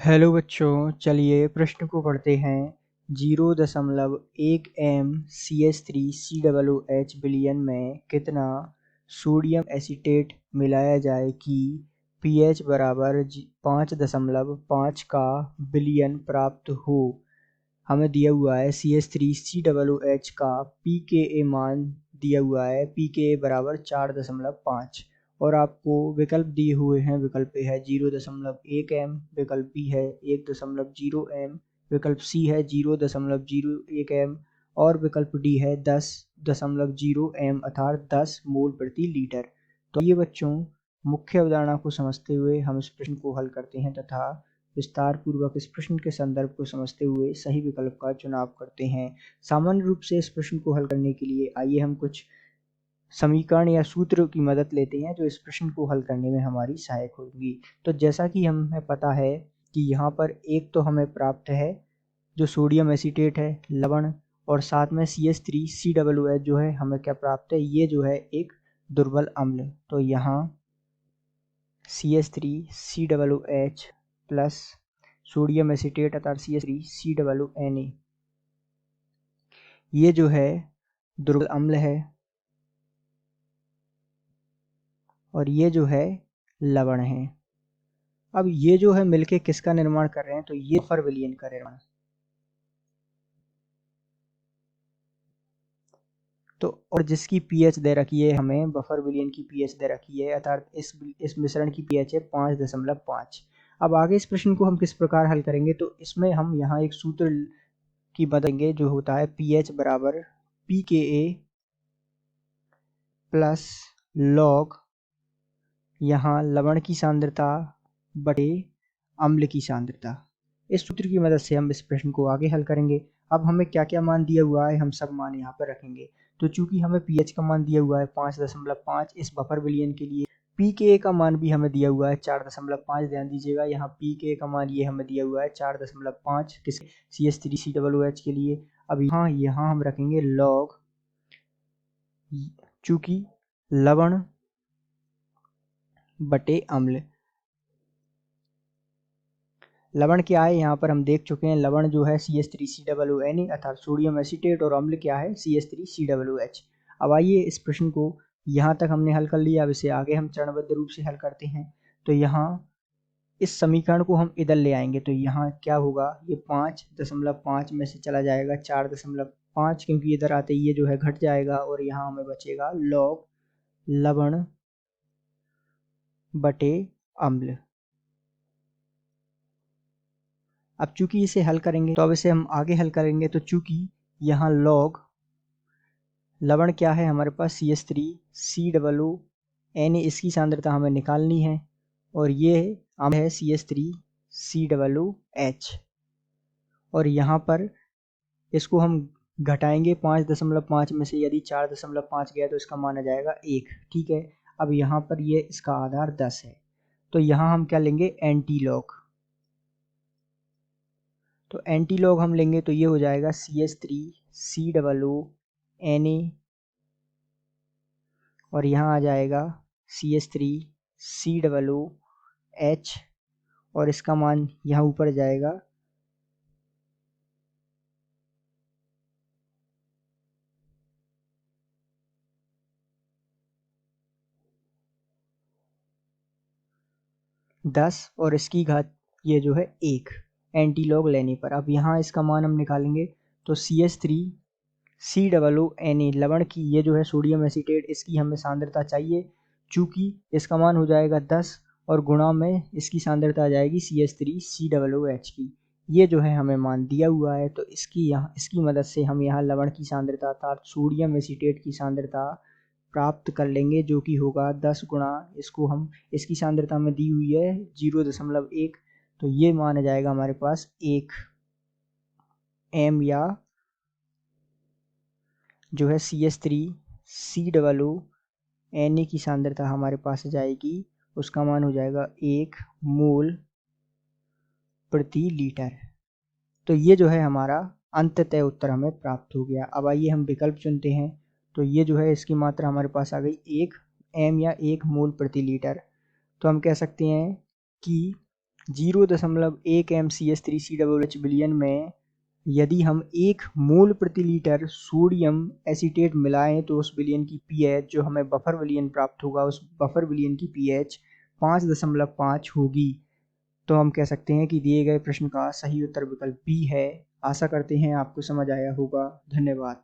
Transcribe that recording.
Hello बच्चों, चलिए प्रश्न को पढ़ते हैं। 0.1 m CH3COOH विलयन में कितना सोडियम एसीटेट मिलाया जाए कि pH बराबर 5.5 का विलयन प्राप्त हो। हमें दिया हुआ है CH3COOH का pKa मान दिया हुआ है, pKa बराबर 4.5 और आपको विकल्प दिए हुए हैं। विकल्प ए है 0.1 m, विकल्प बी है 1.0 m, विकल्प सी है 0.01 m और विकल्प डी है 10.0 m अर्थात 10 मोल प्रति लीटर। तो ये बच्चों मुख्य अवधारणा को समझते हुए हम इस प्रश्न को हल करते हैं तथा विस्तार पूर्वक इस प्रश्न के संदर्भ को समझते हुए सही विकल्प का चुनाव करते हैं। सामान्य रूप से इस प्रश्न को हल करने के लिए आइए हम कुछ समीकरण या सूत्र की मदद लेते हैं जो इस प्रश्न को हल करने में हमारी सहायक होगी। तो जैसा कि हमें पता है कि यहाँ पर एक तो हमें प्राप्त है जो सोडियम एसीटेट है, लवण, और साथ में CH3COOH जो है हमें क्या प्राप्त है, ये जो है एक दुर्बल अम्ल। तो यहाँ CH3COOH प्लस सोडियम एसीटेट अर्थात CH3COONA, ये जो है दुर्बल अम्ल है और ये जो है लवण है। अब ये जो है मिलके किसका निर्माण कर रहे हैं, तो ये बफर विलयन का निर्माण। तो और जिसकी पीएच दे रखी है, हमें बफर विलयन की पीएच दे रखी है अर्थात इस मिश्रण की पीएच है 5.5। अब आगे इस प्रश्न को हम किस प्रकार हल करेंगे, तो इसमें हम यहाँ एक सूत्र की मदद लेंगे जो होता है pH बराबर pKa प्लस लॉग यहाँ लवण की सांद्रता बटे अम्ल की सांद्रता। इस सूत्र की मदद से हम इस प्रश्न को आगे हल करेंगे। अब हमें क्या क्या मान दिया हुआ है, हम सब मान यहाँ पर रखेंगे। तो चूंकि हमें pH का मान दिया हुआ है 5.5 इस बफर विलयन के लिए, pKa का मान भी हमें दिया हुआ है 4.5। ध्यान दीजिएगा यहाँ pKa का मान ये हमें दिया हुआ है 4.5 किस CH3COOH के लिए। अब यहाँ हम रखेंगे लॉग, चूंकि लवण बटे अम्ल। लवण क्या है यहाँ पर हम देख चुके हैं, लवण जो है CH3COONA अर्थात सोडियम एसीटेट, और अम्ल क्या है CH3COOH। अब आइए इस प्रश्न को यहाँ तक हमने हल कर लिया। अब इसे आगे हम चरणबद्ध रूप से हल करते हैं। तो यहाँ इस समीकरण को हम इधर ले आएंगे तो यहाँ क्या होगा, ये 5.5 में से चला जाएगा 4.5 क्योंकि इधर आते ही ये जो है घट जाएगा और यहाँ हमें बचेगा लॉग लवण बटे अम्ल। अब चूंकि इसे हल करेंगे तो अब इसे हम आगे हल करेंगे। तो चूंकि यहाँ लॉग लवण क्या है हमारे पास CH3COONA, इसकी सांद्रता हमें निकालनी है, और ये अम्ल है CH3COOH, और यहाँ पर इसको हम घटाएंगे 5.5 में से। यदि 4.5 गया तो इसका मान आ जाएगा 1। ठीक है, अब यहाँ पर ये इसका आधार 10 है, तो यहाँ हम क्या लेंगे, एंटी लॉग। तो एंटी लॉग हम लेंगे तो ये हो जाएगा CH3COONA और यहाँ आ जाएगा CH3COOH और इसका मान यहाँ ऊपर जाएगा 10 और इसकी घात ये जो है 1 एंटी लॉग लेने पर। अब यहाँ इसका मान हम निकालेंगे तो CH3COONA लवण की ये जो है सोडियम एसीटेट, इसकी हमें सांद्रता चाहिए। चूंकि इसका मान हो जाएगा 10 और गुणा में इसकी सांद्रता आ जाएगी CH3COOH की, ये जो है हमें मान दिया हुआ है। तो इसकी मदद से हम यहाँ लवण की सांद्रता अर्थात सोडियम एसीटेट की सांद्रता प्राप्त कर लेंगे, जो कि होगा 10 गुणा इसको हम इसकी सांद्रता में दी हुई है 0.1, तो ये मान आ जाएगा हमारे पास 1 m, या जो है CH3COONA की सांद्रता हमारे पास आ जाएगी, उसका मान हो जाएगा 1 मोल प्रति लीटर। तो ये जो है हमारा अंततः उत्तर हमें प्राप्त हो गया। अब आइए हम विकल्प चुनते हैं। तो ये जो है इसकी मात्रा हमारे पास आ गई 1 m या 1 मोल प्रति लीटर। तो हम कह सकते हैं कि 0.1 MCH3COOH बिलियन में यदि हम 1 मोल प्रति लीटर सोडियम एसीटेट मिलाएं तो उस विलयन की पीएच जो हमें बफर विलयन प्राप्त होगा, उस बफर विलयन की पीएच 5.5 होगी। तो हम कह सकते हैं कि दिए गए प्रश्न का सही उत्तर विकल्प बी है। आशा करते हैं आपको समझ आया होगा। धन्यवाद।